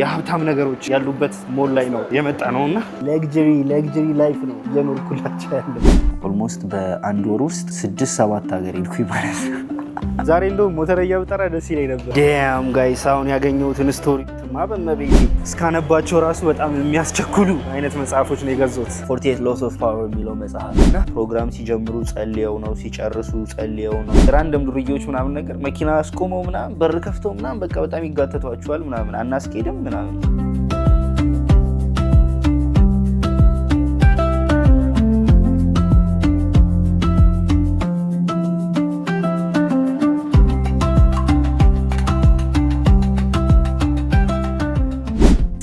የሀብታም ነገሮች ያሉበት ሞል ላይ ነው የመጣ ነውና ለግጀሪ ላይፍ ነው እየኖርኩላቸው ያለው። ኦልሞስት በአንድ ወር ውስጥ 6-7 ሀገር ሄድኩኝ ማለት ነው። ዛሬ እንደውም ሞተረኛ ብጠራ ደስ ይለኝ ነበር። ዳም ጋይስ አሁን ያገኘሁትን ስቶሪ ማበመቤቴ እስካነባቸው ራሱ በጣም የሚያስቸኩሉ አይነት መጽሐፎች ነው የገዛሁት። 48 Laws of Power የሚለው መጽሐፍ እና ፕሮግራም ሲጀምሩ ጸልየው ነው፣ ሲጨርሱ ጸልየው ነው። ራንደም ዱርዬዎች ምናምን ነገር መኪና አስቆመው ምናምን በር ከፍተው ምናምን በቃ በጣም ይጋተቷቸዋል ምናምን አናስኬድም ምናምን።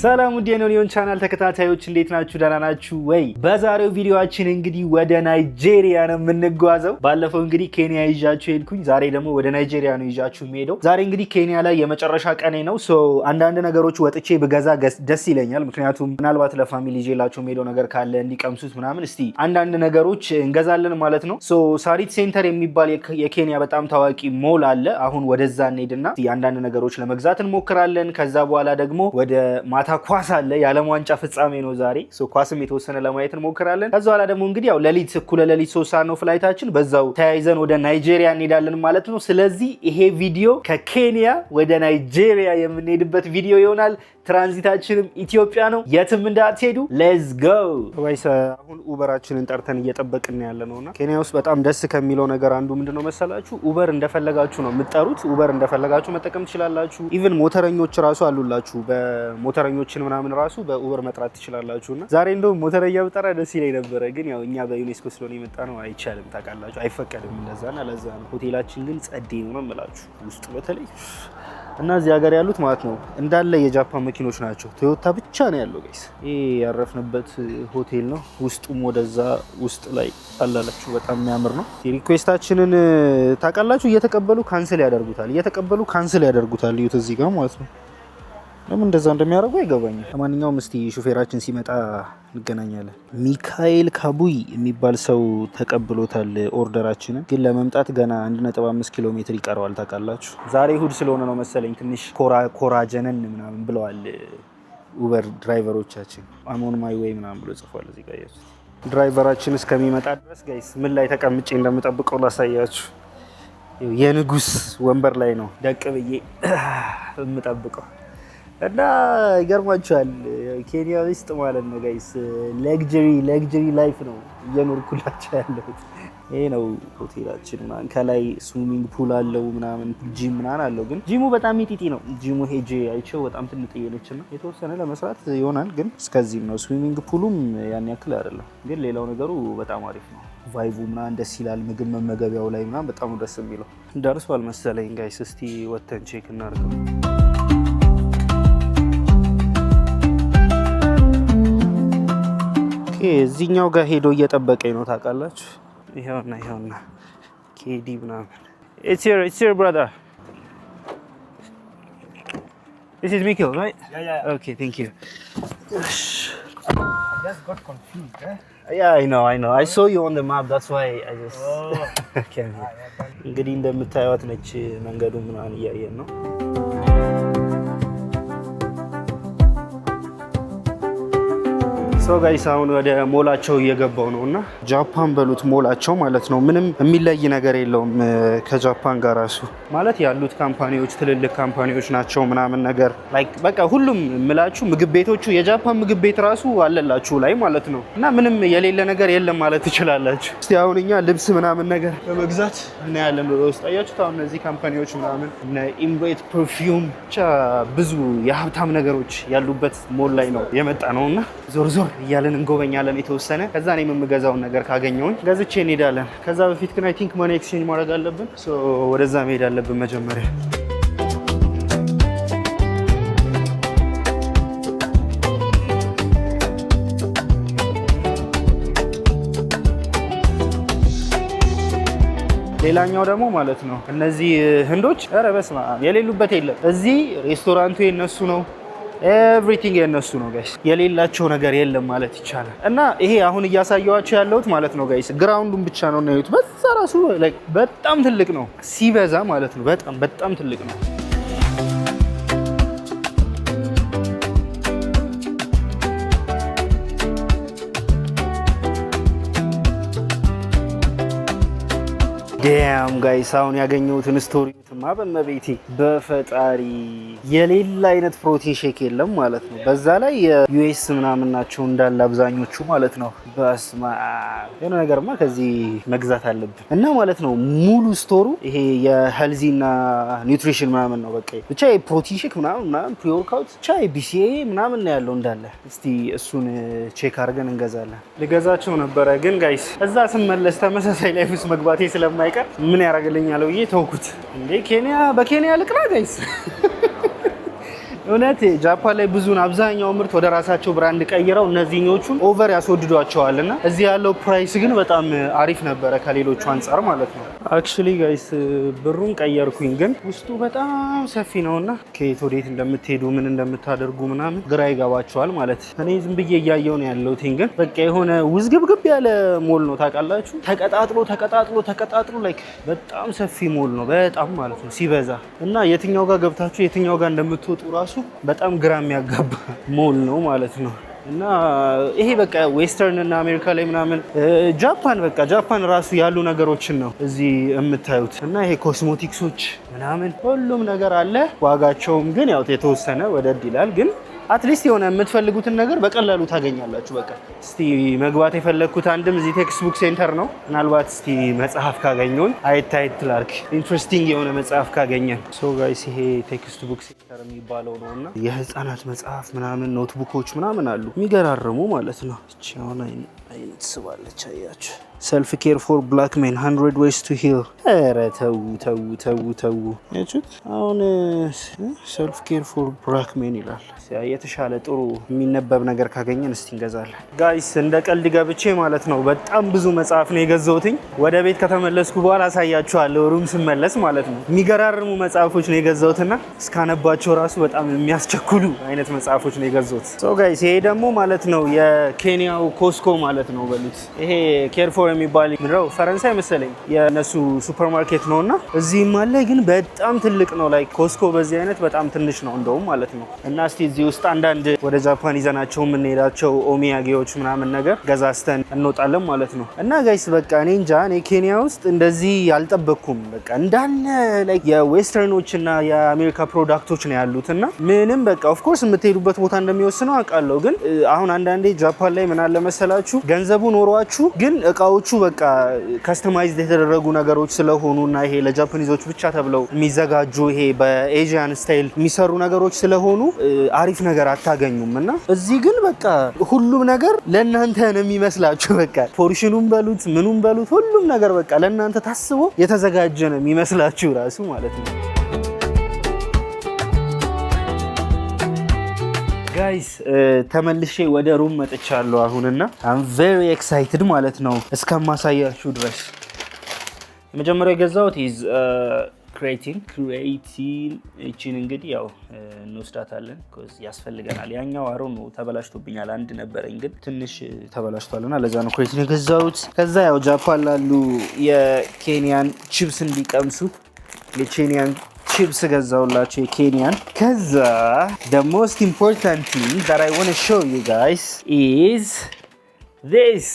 ሰላም ውድ የኖኒዮን ቻናል ተከታታዮች እንዴት ናችሁ? ደህና ናችሁ ወይ? በዛሬው ቪዲዮአችን እንግዲህ ወደ ናይጄሪያ ነው የምንጓዘው። ባለፈው እንግዲህ ኬንያ ይዣችሁ ሄድኩኝ። ዛሬ ደግሞ ወደ ናይጄሪያ ነው ይዣችሁ የምሄደው። ዛሬ እንግዲህ ኬንያ ላይ የመጨረሻ ቀኔ ነው። አንዳንድ ነገሮች ወጥቼ ብገዛ ደስ ይለኛል። ምክንያቱም ምናልባት ለፋሚሊ ይዤላቸው የምሄደው ነገር ካለ እንዲቀምሱት ምናምን እስቲ አንዳንድ ነገሮች እንገዛለን ማለት ነው። ሳሪት ሴንተር የሚባል የኬንያ በጣም ታዋቂ ሞል አለ። አሁን ወደዛ እንሄድና አንዳንድ ነገሮች ለመግዛት እንሞክራለን። ከዛ በኋላ ደግሞ ወደ ማታ ኳስ አለ። የዓለም ዋንጫ ፍጻሜ ነው ዛሬ። ኳስም የተወሰነ ለማየት እንሞክራለን። ከዛ በኋላ ደግሞ እንግዲህ ያው እኩለ ሌሊት 3 ሰዓት ነው ፍላይታችን። በዛው ተያይዘን ወደ ናይጄሪያ እንሄዳለን ማለት ነው። ስለዚህ ይሄ ቪዲዮ ከኬንያ ወደ ናይጄሪያ የምንሄድበት ቪዲዮ ይሆናል። ትራንዚታችንም ኢትዮጵያ ነው። የትም እንዳትሄዱ። ሌትስ ጎ ወይስ አሁን ኡበራችንን ጠርተን እየጠበቅን ያለ ነውና ኬንያ ውስጥ በጣም ደስ ከሚለው ነገር አንዱ ምንድነው መሰላችሁ? ኡበር እንደፈለጋችሁ ነው የምትጠሩት። ኡበር እንደፈለጋችሁ መጠቀም ትችላላችሁ። ኢቭን ሞተረኞች ራሱ አሉላችሁ። በሞተረኞችን ምናምን ራሱ በኡበር መጥራት ትችላላችሁና ዛሬ እንደውም ሞተረኛ ብጠራ ደስ ይለኝ ነበረ፣ ግን ያው እኛ በዩኔስኮ ስለሆነ የመጣ ነው አይቻልም። ታውቃላችሁ፣ አይፈቀድም እንደዛና ለዛ ነው። ሆቴላችን ግን ጸዴ ነው የምላችሁ ውስጥ በተለይ እና እዚህ ሀገር ያሉት ማለት ነው እንዳለ የጃፓን መኪኖች ናቸው። ቶዮታ ብቻ ነው ያለው ጋይስ። ይሄ ያረፍንበት ሆቴል ነው። ውስጡም ወደዛ ውስጥ ላይ አላላችሁ በጣም የሚያምር ነው። ሪኩዌስታችንን ታውቃላችሁ እየተቀበሉ ካንስል ያደርጉታል። እዩት እዚህ ጋር ማለት ነው። ለምን እንደዛ እንደሚያደርጉ አይገባኝም። ለማንኛውም እስቲ ሹፌራችን ሲመጣ እንገናኛለን። ሚካኤል ካቡይ የሚባል ሰው ተቀብሎታል ኦርደራችንን፣ ግን ለመምጣት ገና 1.5 ኪሎ ሜትር ይቀረዋል። ታውቃላችሁ ዛሬ እሑድ ስለሆነ ነው መሰለኝ ትንሽ ኮራ ጀነን ምናምን ብለዋል ኡበር ድራይቨሮቻችን። አሞን ማይ ዌይ ምናምን ብሎ ጽፏል እዚህ ጋር ያዙት። ድራይቨራችን እስከሚመጣ ድረስ ጋይስ ምን ላይ ተቀምጬ እንደምጠብቀው ላሳያችሁ። የንጉስ ወንበር ላይ ነው ደቅ ብዬ የምጠብቀው እና ይገርማችኋል ኬንያ ውስጥ ማለት ነው ጋይስ ለግጀሪ ላይፍ ነው እየኖርኩላቸው ያለሁት። ይሄ ነው ሆቴላችን ምናምን። ከላይ ስዊሚንግ ፑል አለው ምናምን፣ ጂም ምናምን አለው። ግን ጂሙ በጣም ሚጢጢ ነው። ጂሙ ሄጄ አይቼው በጣም ትንጥዬ ነችና የተወሰነ ለመስራት ይሆናል፣ ግን እስከዚህም ነው። ስዊሚንግ ፑሉም ያን ያክል አይደለም፣ ግን ሌላው ነገሩ በጣም አሪፍ ነው። ቫይቡ ምናምን ደስ ይላል። ምግብ መመገቢያው ላይ ምናምን በጣም ደስ የሚለው ደርሷል መሰለኝ ጋይስ። እስቲ ወተን ቼክ እናድርገው። እዚህኛው ጋር ሄዶ እየጠበቀኝ ነው ታውቃላችሁ። ይሄውና ኬዲ ምናምን it's here brother, this is Mikil, right? Yeah. Okay, thank you. I just got confused. Yeah, I know. I saw you on the map, that's why I just came here. እንግዲህ እንደምታዩት ነች መንገዱ ምናምን እያየን ነው። ጋይስ አሁን ወደ ሞላቸው እየገባው ነውና ጃፓን በሉት ሞላቸው ማለት ነው። ምንም የሚለይ ነገር የለውም ከጃፓን ጋር ራሱ ማለት ያሉት ካምፓኒዎች ትልልቅ ካምፓኒዎች ናቸው ምናምን ነገር ላይክ በቃ ሁሉም ምላችሁ ምግብ ቤቶቹ የጃፓን ምግብ ቤት ራሱ አለላችሁ ላይ ማለት ነው። እና ምንም የሌለ ነገር የለም ማለት ትችላላችሁ። እስቲ አሁን እኛ ልብስ ምናምን ነገር ለመግዛት እና ያለን ውስጥ አያችሁት። አሁን እነዚህ ካምፓኒዎች ምናምን እነ ኢምሬት ፐርፊውም ብቻ ብዙ የሀብታም ነገሮች ያሉበት ሞል ላይ ነው የመጣ ነውና ዞር እያለን እንጎበኛለን የተወሰነ። ከዛ እኔ የምገዛውን ነገር ካገኘውን ገዝቼ እንሄዳለን። ከዛ በፊት ግን አይ ቲንክ ማኒ ኤክስቼንጅ ማድረግ አለብን። ወደዛ መሄድ አለብን መጀመሪያ። ሌላኛው ደግሞ ማለት ነው እነዚህ ህንዶች ኧረ በስመ አብ የሌሉበት የለም። እዚህ ሬስቶራንቱ የነሱ ነው። ኤቭሪቲንግ የነሱ ነው ጋይስ። የሌላቸው ነገር የለም ማለት ይቻላል። እና ይሄ አሁን እያሳየዋቸው ያለሁት ማለት ነው ጋይስ ግራውንዱን ብቻ ነው ነው። በዛ ራሱ በጣም ትልቅ ነው ሲበዛ ማለት ነው። በጣም ትልቅ ነው። ዳም ጋይስ አሁን ያገኘሁትን ስቶሪ በመቤቴ በፈጣሪ የሌላ አይነት ፕሮቲን ሼክ የለም ማለት ነው። በዛ ላይ የዩኤስ ምናምን ናቸው እንዳለ አብዛኞቹ ማለት ነው። በስማ የሆነ ነገርማ ከዚህ መግዛት አለብን እና ማለት ነው። ሙሉ ስቶሩ ይሄ የሄልዚና ኒውትሪሽን ምናምን ነው። በቃ ብቻ የፕሮቲን ሼክ ምናምን ፕሪ-ወርክአውት ብቻ BCAA ምናምን ነው ያለው እንዳለ። እስቲ እሱን ቼክ አድርገን እንገዛለን። ልገዛቸው ነበረ ግን ጋይስ እዛ ስመለስ ተመሳሳይ ላይፍ ውስጥ መግባቴ ስለማይቀር ምን ያደርግልኛል ብዬ ተውኩት። እንዴ በኬንያ ልቅና ጋይስ። እውነት ጃፓን ላይ ብዙን አብዛኛው ምርት ወደ ራሳቸው ብራንድ ቀይረው እነዚህኞቹን ኦቨር ያስወድዷቸዋልና እዚህ ያለው ፕራይስ ግን በጣም አሪፍ ነበረ ከሌሎቹ አንጻር ማለት ነው። አክቹሊ ጋይስ ብሩን ቀየርኩኝ ግን ውስጡ በጣም ሰፊ ነውና ከየት ወዴት እንደምትሄዱ ምን እንደምታደርጉ ምናምን ግራ ይገባቸዋል ማለት። እኔ ዝም ብዬ እያየው ነው ያለሁት ግን በቃ የሆነ ውዝግብግብ ያለ ሞል ነው ታውቃላችሁ። ተቀጣጥሎ ላይክ በጣም ሰፊ ሞል ነው በጣም ማለት ነው ሲበዛ እና የትኛው ጋር ገብታችሁ የትኛው ጋር እንደምትወጡ ራሱ በጣም ግራ የሚያጋባ ሞል ነው ማለት ነው። እና ይሄ በቃ ዌስተርን እና አሜሪካ ላይ ምናምን ጃፓን ራሱ ያሉ ነገሮችን ነው እዚህ የምታዩት። እና ይሄ ኮስሞቲክሶች ምናምን ሁሉም ነገር አለ። ዋጋቸውም ግን ያው የተወሰነ ወደድ ይላል ግን አትሊስት የሆነ የምትፈልጉትን ነገር በቀላሉ ታገኛላችሁ። በቃ እስቲ መግባት የፈለግኩት አንድም እዚህ ቴክስት ቡክ ሴንተር ነው። ምናልባት እስቲ መጽሐፍ ካገኘን አይታይት ላርክ ኢንትረስቲንግ የሆነ መጽሐፍ ካገኘን ሶ ጋይስ ይሄ ቴክስት ቡክ ሴንተር የሚባለው ነውና የህፃናት መጽሐፍ ምናምን ኖትቡኮች ምናምን አሉ የሚገራርሙ ማለት ነው። እቺ አሁን አይነት ስባለች አያችሁ። ሰልፍ ኬር ፎር ብላክ ሜን 100 ዌይስ ቱ ሂል። ኧረ ተው ያችሁት አሁን ሰልፍ ኬር ፎር ብላክ ሜን ይላል። የተሻለ ጥሩ የሚነበብ ነገር ካገኘን እስቲ እንገዛለን ጋይስ። እንደ ቀልድ ገብቼ ማለት ነው በጣም ብዙ መጽሐፍ ነው የገዛሁትኝ። ወደ ቤት ከተመለስኩ በኋላ አሳያችኋለሁ ሩም ስመለስ ማለት ነው። የሚገራርሙ መጽሐፎች ነው የገዛሁትና እስካነባቸው ራሱ በጣም የሚያስቸኩሉ አይነት መጽሐፎች ነው የገዛሁት። ሶ ጋይስ ይሄ ደግሞ ማለት ነው የኬንያው ኮስኮ ማለት ነው በሉት። ይሄ ኬር ፎር የሚባል ምንድነው ፈረንሳይ መሰለኝ የነሱ ሱፐርማርኬት ነውና እዚህም አለ ግን በጣም ትልቅ ነው። ላይ ኮስኮ በዚህ አይነት በጣም ትንሽ ነው እንደውም ማለት ነው። እና እስቲ እዚህ ውስጥ አንዳንድ ወደ ጃፓን ይዘናቸው የምንሄዳቸው ኦሚያጌዎች ምናምን ነገር ገዛዝተን እንወጣለን ማለት ነው። እና ጋይስ በቃ እኔ እንጃ እኔ ኬንያ ውስጥ እንደዚህ አልጠበቅኩም። በቃ እንዳለ ላይክ የዌስተርኖች እና የአሜሪካ ፕሮዳክቶች ነው ያሉት እና ምንም በቃ ኦፍ ኮርስ የምትሄዱበት ቦታ እንደሚወስነው አውቃለሁ። ግን አሁን አንዳንዴ ጃፓን ላይ ምን አለ መሰላችሁ ገንዘቡ ኖሯችሁ ግን እቃዎቹ በቃ ከስተማይዝድ የተደረጉ ነገሮች ስለሆኑና ይሄ ለጃፓኒዞች ብቻ ተብለው የሚዘጋጁ ይሄ በኤዥያን ስታይል የሚሰሩ ነገሮች ስለሆኑ አሪፍ ነገር አታገኙም። እና እዚህ ግን በቃ ሁሉም ነገር ለእናንተ ነው የሚመስላችሁ። በቃ ፖርሽኑም በሉት ምኑም በሉት ሁሉም ነገር በቃ ለእናንተ ታስቦ የተዘጋጀ ነው የሚመስላችሁ ራሱ ማለት ነው። ጋይስ ተመልሼ ወደ ሩም መጥቻለሁ አሁንና አም ቬሪ ኤክሳይትድ ማለት ነው እስከማሳያችሁ ድረስ። የመጀመሪያው የገዛሁት ኢዝ ክሬቲን እቺን እንግዲህ ያው እንወስዳታለን ኮዝ ያስፈልገናል። ያኛው አሮ ነው ተበላሽቶብኛል። አንድ ነበረኝ ግን ትንሽ ተበላሽቷልና ለዛ ነው ክሬቲን የገዛሁት። ከዛ ያው ጃፓን ላሉ የኬንያን ቺፕስ እንዲቀምሱ የኬንያን ቺፕስ ገዛውላችሁ የኬንያን። ከዛ the most important thing that I want to show you guys is this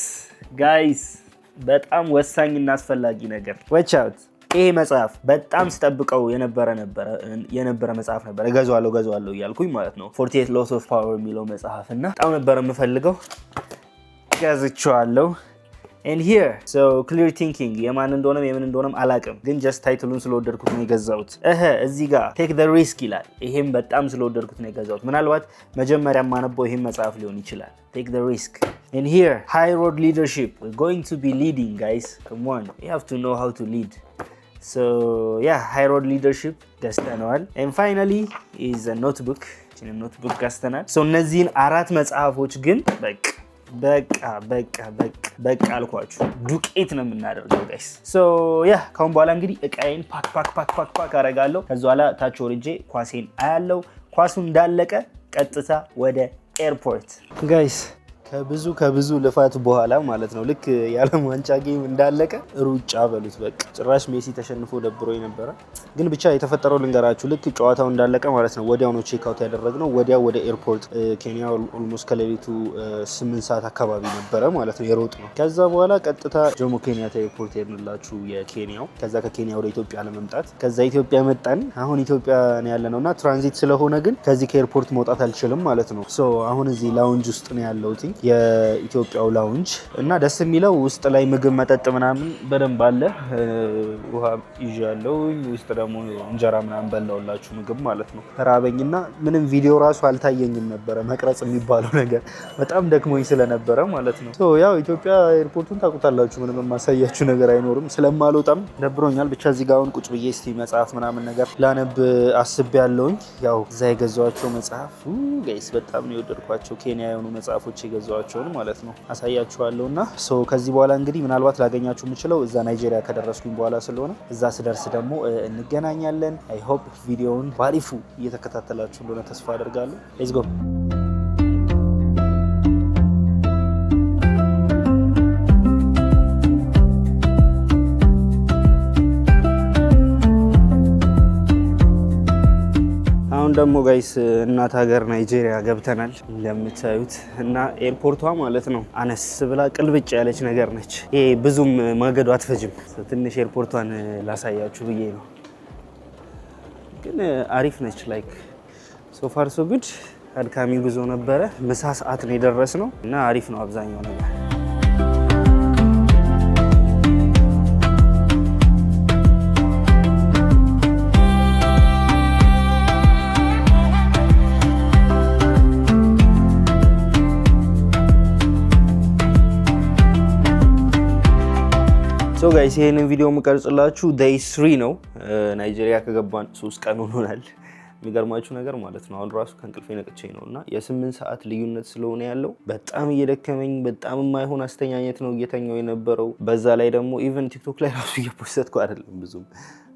guys በጣም ወሳኝና አስፈላጊ ነገር watch out። ይሄ መጽሐፍ በጣም ስጠብቀው የነበረ መጽሐፍ ነበር። ገዛዋለሁ እያልኩኝ ማለት ነው 48 Laws of Power የሚለው መጽሐፍ እና በጣም ነበር የምፈልገው ገዝቼዋለሁ። And here so clear thinking የማን እንደሆነም አላቅም ግን just ታይትሉን ስለወደድኩት ነው የገዛሁት። እዚህ ጋር take the risk ይላል። ይሄም በጣም ስለወደድኩት ነው የገዛሁት። ምናልባት መጀመሪያ ማነበው ይሄን መጽሐፍ ሊሆን ይችላል። take the risk. And here high road leadership, we're going to be leading guys, come on, you have to know how to lead. So yeah, high road leadership ገዝተነዋል። And finally is a notebook ገዝተናል። so እነዚህን አራት መጽሐፎች ግን በቃ አልኳችሁ ዱቄት ነው የምናደርገው ጋይስ። ሶ ያ ካሁን በኋላ እንግዲህ እቃዬን ፓክ አረጋለሁ። ከዛ በኋላ ታች ወርጄ ኳሴን አያለው። ኳሱ እንዳለቀ ቀጥታ ወደ ኤርፖርት ጋይስ። ከብዙ ልፋት በኋላ ማለት ነው ልክ የዓለም ዋንጫ ጌም እንዳለቀ ሩጫ በሉት በቃ ጭራሽ ሜሲ ተሸንፎ ደብሮኝ ነበረ። ግን ብቻ የተፈጠረው ልንገራችሁ። ልክ ጨዋታው እንዳለቀ ማለት ነው ወዲያው ነው ቼክ አውት ያደረግነው። ወዲያው ወደ ኤርፖርት ኬንያ ኦልሞስት ከሌሊቱ 8 ሰዓት አካባቢ ነበረ ማለት ነው የሮጥ ነው። ከዛ በኋላ ቀጥታ ጆሞ ኬንያታ ኤርፖርት ሄድንላችሁ የኬንያው። ከዛ ከኬንያ ወደ ኢትዮጵያ ለመምጣት ከዛ ኢትዮጵያ መጣን። አሁን ኢትዮጵያ ነው ያለነው እና ትራንዚት ስለሆነ ግን ከዚህ ከኤርፖርት መውጣት አልችልም ማለት ነው። ሶ አሁን እዚህ ላውንጅ ውስጥ ነው ያለሁት የኢትዮጵያው ላውንጅ እና ደስ የሚለው ውስጥ ላይ ምግብ መጠጥ ምናምን በደንብ አለ። ውሃ ይዣለሁ። ውስጥ ደግሞ እንጀራ ምናምን በላውላችሁ ምግብ ማለት ነው። ተራበኝና ምንም ቪዲዮ ራሱ አልታየኝም ነበረ መቅረጽ የሚባለው ነገር በጣም ደክሞኝ ስለነበረ ማለት ነው። ሶ ያው ኢትዮጵያ ኤርፖርቱን ታውቁታላችሁ። ምንም የማሳያችሁ ነገር አይኖርም ስለማልወጣም ደብሮኛል። ብቻ እዚህ ጋር አሁን ቁጭ ብዬ እስቲ መጽሐፍ ምናምን ነገር ላነብ አስቤያለሁኝ። ያው እዛ የገዛኋቸው መጽሐፍ ጋይስ በጣም ነው የወደድኳቸው። ኬንያ የሆኑ መጽሐፎች የገዛኋቸውን ማለት ነው አሳያችኋለሁ። እና ከዚህ በኋላ እንግዲህ ምናልባት ላገኛችሁ የምችለው እዛ ናይጄሪያ ከደረስኩኝ በኋላ ስለሆነ እዛ ስደርስ ደግሞ እንገናኛለን። አይ ሆፕ ቪዲዮውን ባሪፉ እየተከታተላችሁ እንደሆነ ተስፋ አደርጋለሁ። ሌትስ ጎ። ደግሞ ጋይስ እናት ሀገር ናይጄሪያ ገብተናል እንደምታዩት። እና ኤርፖርቷ ማለት ነው አነስ ብላ ቅልብጭ ያለች ነገር ነች። ይሄ ብዙም ማገዶ አትፈጅም። ትንሽ ኤርፖርቷን ላሳያችሁ ብዬ ነው። ግን አሪፍ ነች። ላይክ ሶ ፋር ሶ ጉድ። አድካሚ ጉዞ ነበረ። ምሳ ሰዓት ነው የደረስነው እና አሪፍ ነው አብዛኛው ነገር። ሶ ጋይስ ይሄንን ቪዲዮ የምቀርጽላችሁ ዴይ 3 ነው። ናይጄሪያ ከገባን 3 ቀን ሆኖናል። የሚገርማችሁ ነገር ማለት ነው አሁን ራሱ ከእንቅልፌ ነቅቼ ነው እና የ8 ሰዓት ልዩነት ስለሆነ ያለው በጣም እየደከመኝ በጣም የማይሆን አስተኛኘት ነው እየተኛው የነበረው። በዛ ላይ ደግሞ ኢቨን ቲክቶክ ላይ ራሱ እየፖስተትኩ አይደለም ብዙም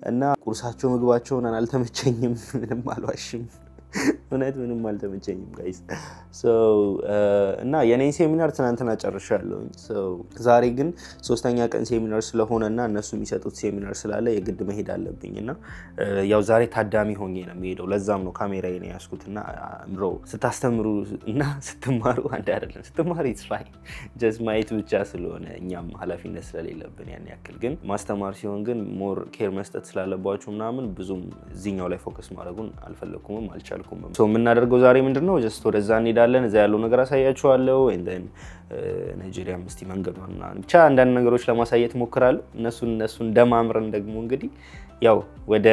እና ቁርሳቸው ምግባቸውን አልተመቸኝም። ምንም አልዋሽም። እውነት ምንም አልተመቸኝም ጋይስ። እና የኔን ሴሚናር ትናንትና ጨርሻለሁ። ዛሬ ግን 3ኛ ቀን ሴሚናር ስለሆነና እነሱ የሚሰጡት ሴሚናር ስላለ የግድ መሄድ አለብኝ እና ያው ዛሬ ታዳሚ ሆኜ ነው የሚሄደው። ለዛም ነው ካሜራዬን ያዝኩት። እና ብሮ ስታስተምሩ እና ስትማሩ አንድ አይደለም። ስትማሩ ኢትስ ፋይን ጀስት ማየት ብቻ ስለሆነ እኛም ኃላፊነት ስለሌለብን ያን ያክል። ግን ማስተማር ሲሆን ግን ሞር ኬር መስጠት ስላለባችሁ ምናምን ብዙም እዚህኛው ላይ ፎከስ ማድረጉን አልፈለኩም አልቻልኩም። የምናደርገው ዛሬ ምንድነው ጀስት ወደዛ እንሄዳለን። እዛ ያለው ነገር አሳያችኋለሁ። ናይጄሪያ እስቲ መንገዷን ብቻ አንዳንድ ነገሮች ለማሳየት ሞክራለሁ። እነሱን ደማምረን ደግሞ እንግዲህ ያው ወደ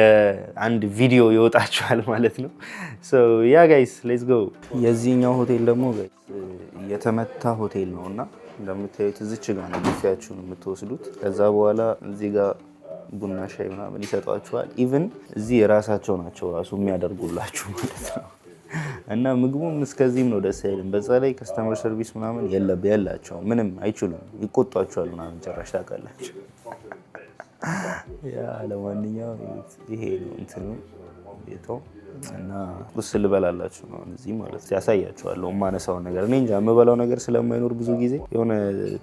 አንድ ቪዲዮ ይወጣችኋል ማለት ነው። ያ ጋይስ ሌትስ ጎ። የዚህኛው ሆቴል ደግሞ ጋይስ የተመታ ሆቴል ነው እና እንደምታዩት እዚች ጋር ነው ቢፊያችሁን የምትወስዱት። ከዛ በኋላ እዚህ ጋር ቡና ሻይ ምናምን ይሰጧችኋል። ኢቭን እዚህ የራሳቸው ናቸው ራሱ የሚያደርጉላችሁ ማለት ነው። እና ምግቡም እስከዚህም ነው፣ ደስ አይልም። በዛ ላይ ከስተመር ሰርቪስ ምናምን የላቸው፣ ምንም አይችሉም፣ ይቆጧችኋል ምናምን ጭራሽ ታውቃላችሁ። ያ ለማንኛውም ይሄ ነው እንትኑ ቤቶ እና ቁርስ ልበላላችሁ ነው እዚህ ማለት ያሳያችኋለሁ። የማነሳውን ነገር እኔ እንጃ የምበላው ነገር ስለማይኖር ብዙ ጊዜ የሆነ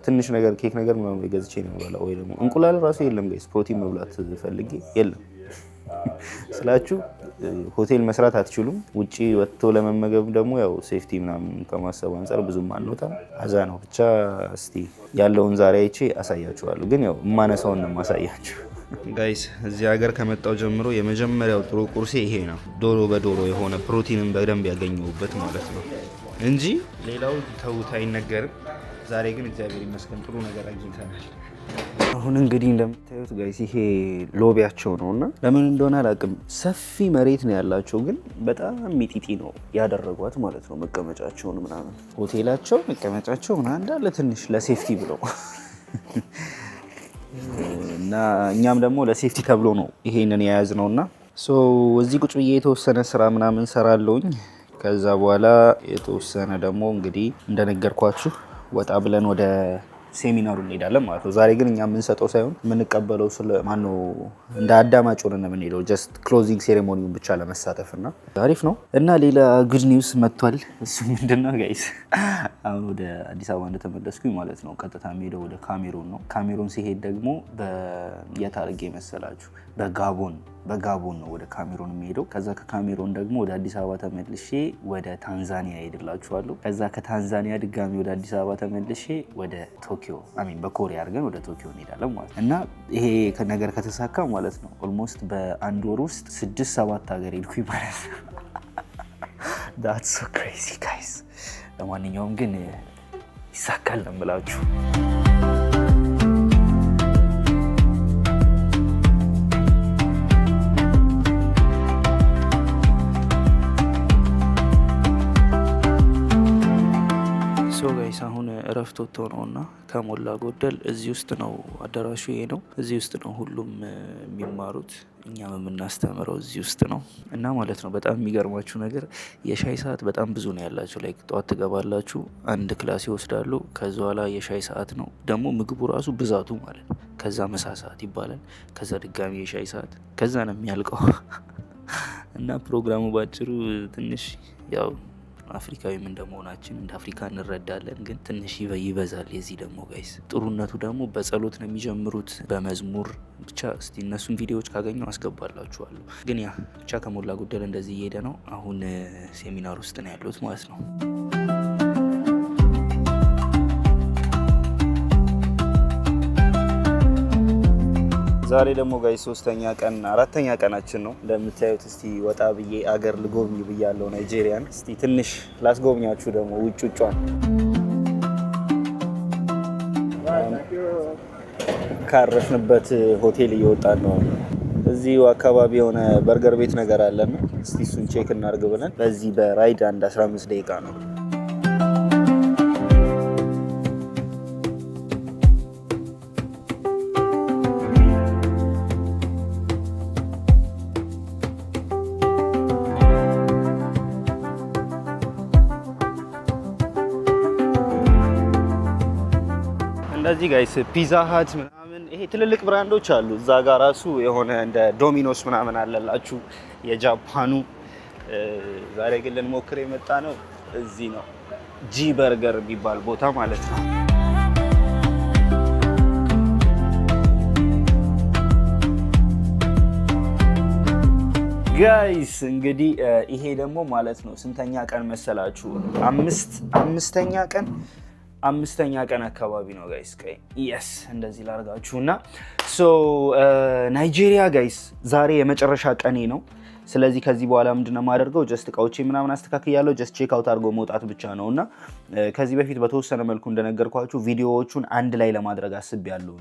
ትንሽ ነገር ኬክ ነገር ምናምን ገዝቼ ነው የምበላው። ወይ ደግሞ እንቁላል ራሱ የለም ጋይስ፣ ፕሮቲን መብላት ፈልጌ የለም ስላችሁ ሆቴል መስራት አትችሉም። ውጪ ወጥቶ ለመመገብ ደግሞ ያው ሴፍቲ ምናምን ከማሰብ አንፃር ብዙም አንወጣም። አዛ ነው ብቻ። እስቲ ያለውን ዛሬ አይቼ አሳያችኋለሁ። ግን ያው የማነሳውን ነው የማሳያችሁ ጋይስ። እዚህ ሀገር ከመጣው ጀምሮ የመጀመሪያው ጥሩ ቁርሴ ይሄ ነው። ዶሮ በዶሮ የሆነ ፕሮቲንን በደንብ ያገኘሁበት ማለት ነው እንጂ ሌላው ተውት አይነገርም። ዛሬ ግን እግዚአብሔር ይመስገን ጥሩ ነገር አግኝተናል። አሁን እንግዲህ እንደምታዩት ጋይስ ይሄ ሎቢያቸው ነው እና ለምን እንደሆነ አላውቅም ሰፊ መሬት ነው ያላቸው፣ ግን በጣም ሚጢጢ ነው ያደረጓት ማለት ነው። መቀመጫቸውን ምናምን ሆቴላቸው መቀመጫቸው ምናምን እንዳለ ትንሽ ለሴፍቲ ብለው እና እኛም ደግሞ ለሴፍቲ ተብሎ ነው ይሄንን የያዝነው እና እዚህ ቁጭ ብዬ የተወሰነ ስራ ምናምን ሰራለሁኝ። ከዛ በኋላ የተወሰነ ደግሞ እንግዲህ እንደነገርኳችሁ ወጣ ብለን ወደ ሴሚናሩ እንሄዳለን ማለት ነው። ዛሬ ግን እኛ የምንሰጠው ሳይሆን የምንቀበለው ማነው እንደ አዳማጭ ሆነን የምንሄደው ጀስት ክሎዚንግ ሴሬሞኒውን ብቻ ለመሳተፍ እና አሪፍ ነው። እና ሌላ ጉድ ኒውስ መጥቷል። እሱ ምንድነው ጋይስ? አሁን ወደ አዲስ አበባ እንደተመለስኩኝ ማለት ነው ቀጥታ የምሄደው ወደ ካሜሩን ነው። ካሜሩን ሲሄድ ደግሞ የት አድርጌ መሰላችሁ? በጋቦን ነው ወደ ካሜሩን የሚሄደው። ከዛ ከካሜሩን ደግሞ ወደ አዲስ አበባ ተመልሼ ወደ ታንዛኒያ ሄድላችኋለሁ። ከዛ ከታንዛኒያ ድጋሚ ወደ አዲስ አበባ ተመልሼ ወደ ቶኪዮ በኮሪያ አድርገን ወደ ቶኪዮ እንሄዳለን ማለት ነው። እና ይሄ ነገር ከተሳካ ማለት ነው ኦልሞስት በአንድ ወር ውስጥ 6-7 ሀገር ሄድኩኝ ማለት ነው። That's so crazy guys። ለማንኛውም ግን ይሳካል ነው የምላችሁ። ጋይስ አሁን እረፍት ወጥቶ ነውና ከሞላ ጎደል እዚህ ውስጥ ነው አዳራሹ። ይሄ ነው እዚህ ውስጥ ነው ሁሉም የሚማሩት፣ እኛም የምናስተምረው እዚህ ውስጥ ነው። እና ማለት ነው በጣም የሚገርማችሁ ነገር የሻይ ሰዓት በጣም ብዙ ነው ያላችሁ። ላይክ ጠዋት ትገባላችሁ፣ አንድ ክላስ ይወስዳሉ። ከዛ በኋላ የሻይ ሰዓት ነው ደግሞ ምግቡ ራሱ ብዛቱ ማለት ነው። ከዛ ምሳ ሰዓት ይባላል። ከዛ ድጋሚ የሻይ ሰዓት፣ ከዛ ነው የሚያልቀው። እና ፕሮግራሙ ባጭሩ ትንሽ ያው አፍሪካዊም እንደመሆናችን እንደ አፍሪካ እንረዳለን፣ ግን ትንሽ ይበዛል። የዚህ ደግሞ ጋይስ ጥሩነቱ ደግሞ በጸሎት ነው የሚጀምሩት፣ በመዝሙር ብቻ። እስቲ እነሱን ቪዲዮዎች ካገኘው አስገባላችኋለሁ። ግን ያ ብቻ ከሞላ ጎደል እንደዚህ እየሄደ ነው። አሁን ሴሚናር ውስጥ ነው ያሉት ማለት ነው። ዛሬ ደግሞ ጋይ 4ኛ ቀናችን ነው እንደምታዩት። እስቲ ወጣ ብዬ አገር ልጎብኝ ብያለሁ ናይጄሪያን። እስቲ ትንሽ ላስጎብኛችሁ ደግሞ ውጭቷን። ካረፍንበት ሆቴል እየወጣን ነው። እዚሁ አካባቢ የሆነ በርገር ቤት ነገር አለና እስቲ እሱን ቼክ እናድርግ ብለን በዚህ በራይድ አንድ 15 ደቂቃ ነው። እንደዚህ ጋይስ ፒዛ ሀት ምናምን ይሄ ትልልቅ ብራንዶች አሉ። እዛ ጋር ራሱ የሆነ እንደ ዶሚኖስ ምናምን አለላችሁ የጃፓኑ። ዛሬ ግን ልንሞክር የመጣ ነው እዚህ ነው ጂ በርገር የሚባል ቦታ ማለት ነው። ጋይስ እንግዲህ ይሄ ደግሞ ማለት ነው ስንተኛ ቀን መሰላችሁ? አምስተኛ ቀን አካባቢ ነው ጋይስ። የስ እንደዚህ ላርጋችሁና ናይጄሪያ ጋይስ ዛሬ የመጨረሻ ቀኔ ነው። ስለዚህ ከዚህ በኋላ ምንድነው የማደርገው? ጀስት እቃዎቼ ምናምን አስተካክያለሁ። ጀስት ቼክ አውት አድርጎ መውጣት ብቻ ነውና ከዚህ በፊት በተወሰነ መልኩ እንደነገርኳችሁ ቪዲዮዎቹን አንድ ላይ ለማድረግ አስቤያለሁ።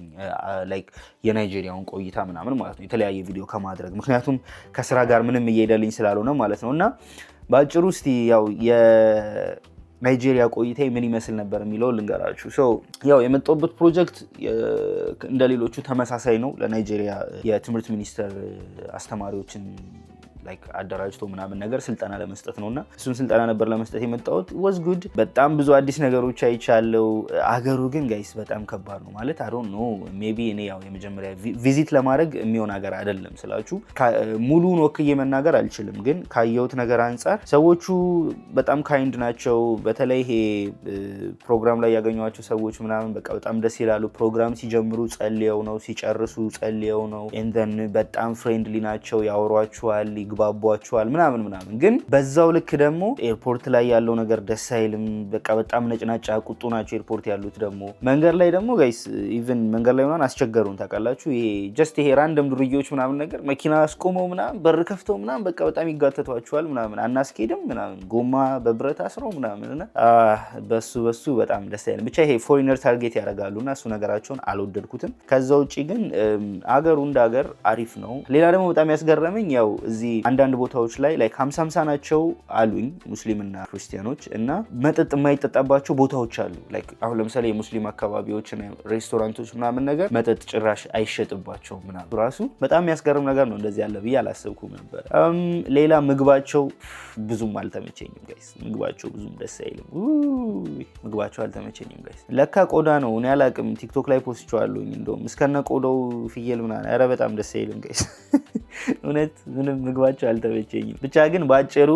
ላይክ የናይጄሪያውን ቆይታ ምናምን ማለት ነው የተለያየ ቪዲዮ ከማድረግ፣ ምክንያቱም ከስራ ጋር ምንም እየሄደልኝ ስላልሆነ ማለት ነውና ባጭሩ እስቲ ያው ናይጄሪያ ቆይታ ምን ይመስል ነበር የሚለው ልንገራችሁ። ያው የመጣሁበት ፕሮጀክት እንደሌሎቹ ተመሳሳይ ነው። ለናይጄሪያ የትምህርት ሚኒስቴር አስተማሪዎችን አደራጅቶ ምናምን ነገር ስልጠና ለመስጠት ነውና እሱን ስልጠና ነበር ለመስጠት የመጣሁት። ወዝ ጉድ በጣም ብዙ አዲስ ነገሮች አይቻለው። አገሩ ግን ጋይስ በጣም ከባድ ነው ማለት አይ ዶንት ኖ ሜቢ እኔ ያው የመጀመሪያ ቪዚት ለማድረግ የሚሆን ሀገር አይደለም ስላችሁ ሙሉውን ወክዬ መናገር አልችልም፣ ግን ካየሁት ነገር አንጻር ሰዎቹ በጣም ካይንድ ናቸው። በተለይ ይሄ ፕሮግራም ላይ ያገኟቸው ሰዎች ምናምን በቃ በጣም ደስ ይላሉ። ፕሮግራም ሲጀምሩ ጸልየው ነው፣ ሲጨርሱ ጸልየው ነው። ኤንደን በጣም ፍሬንድሊ ናቸው፣ ያወሯችኋል፣ ይግባቧችኋል ምናምን። ግን በዛው ልክ ደግሞ ኤርፖርት ላይ ያለው ነገር ደስ አይልም። በቃ በጣም ነጭናጫ ቁጡ ናቸው ኤርፖርት ያሉት። ደግሞ መንገድ ላይ ደግሞ ጋይስ ኢቭን መንገድ ላይ ምናምን አስቸገሩን ታውቃላችሁ። ይሄ ጀስት ይሄ ራንደም ዱርዬዎች ምናምን ነገር መኪና አስቆመው ምናምን በር ከፍተው ምናምን በቃ በጣም ይጋተቷችኋል ምናምን። አናስኬድም ምናምን ጎማ በብረት አስረው ምናምን እና በሱ በጣም ደስ አይልም። ብቻ ይሄ ፎሪነር ታርጌት ያደርጋሉና እሱ ነገራቸውን አልወደድኩትም። ከዛ ውጪ ግን አገሩ እንደ አገር አሪፍ ነው። ሌላ ደግሞ በጣም ያስገረመኝ ያው እዚህ አንዳንድ ቦታዎች ላይ ላይክ 50-50 ናቸው አሉኝ ሙስሊምና ክርስቲያኖች እና መጠጥ የማይጠጣባቸው ቦታዎች አሉ። ላይክ አሁን ለምሳሌ የሙስሊም አካባቢዎች እና ሬስቶራንቶች ምናምን ነገር መጠጥ ጭራሽ አይሸጥባቸው ምናምን ራሱ በጣም የሚያስገርም ነገር ነው። እንደዚህ ያለ ብዬ አላሰብኩም ነበር። ሌላ ምግባቸው ብዙም አልተመቸኝም ጋይስ። ምግባቸው ብዙም ደስ አይልም። ምግባቸው አልተመቸኝም ጋይስ። ለካ ቆዳ ነው እኔ አላቅም። ቲክቶክ ላይ ፖስቸዋለሁኝ እንደውም እስከነ ቆዳው ፍየል ምናምን። ኧረ በጣም ደስ አይልም ጋይስ። እውነት ምንም ምግባቸው አልተመቸኝም። ብቻ ግን ባጭሩ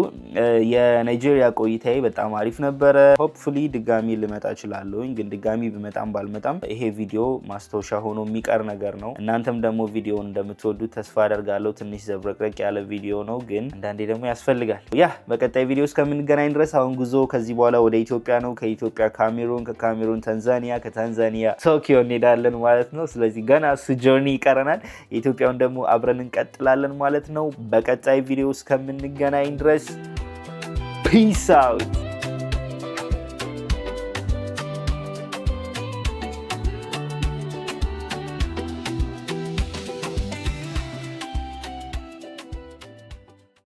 የናይጄሪያ ቆይታዬ በጣም አሪፍ ነበረ። ሆፕፉሊ ድጋሚ ልመጣ እችላለሁኝ። ግን ድጋሚ ብመጣም ባልመጣም ይሄ ቪዲዮ ማስታወሻ ሆኖ የሚቀር ነገር ነው። እናንተም ደግሞ ቪዲዮውን እንደምትወዱት ተስፋ አደርጋለሁ። ትንሽ ዘብረቅረቅ ያለ ቪዲዮ ነው፣ ግን አንዳንዴ ደግሞ ያስፈልጋል። በቀጣይ ቪዲዮ እስከምንገናኝ ድረስ አሁን ጉዞ ከዚህ በኋላ ወደ ኢትዮጵያ ነው። ከኢትዮጵያ ካሜሩን፣ ከካሜሩን ታንዛኒያ፣ ከታንዛኒያ ቶኪዮ እንሄዳለን ማለት ነው። ስለዚህ ገና እሱ ጆርኒ ይቀረናል። የኢትዮጵያውን ደግሞ አብረን እንቀጥላለን ማለት ነው። በቀጣይ ቪዲዮ እስከምንገናኝ ድረስ ፒስ አውት።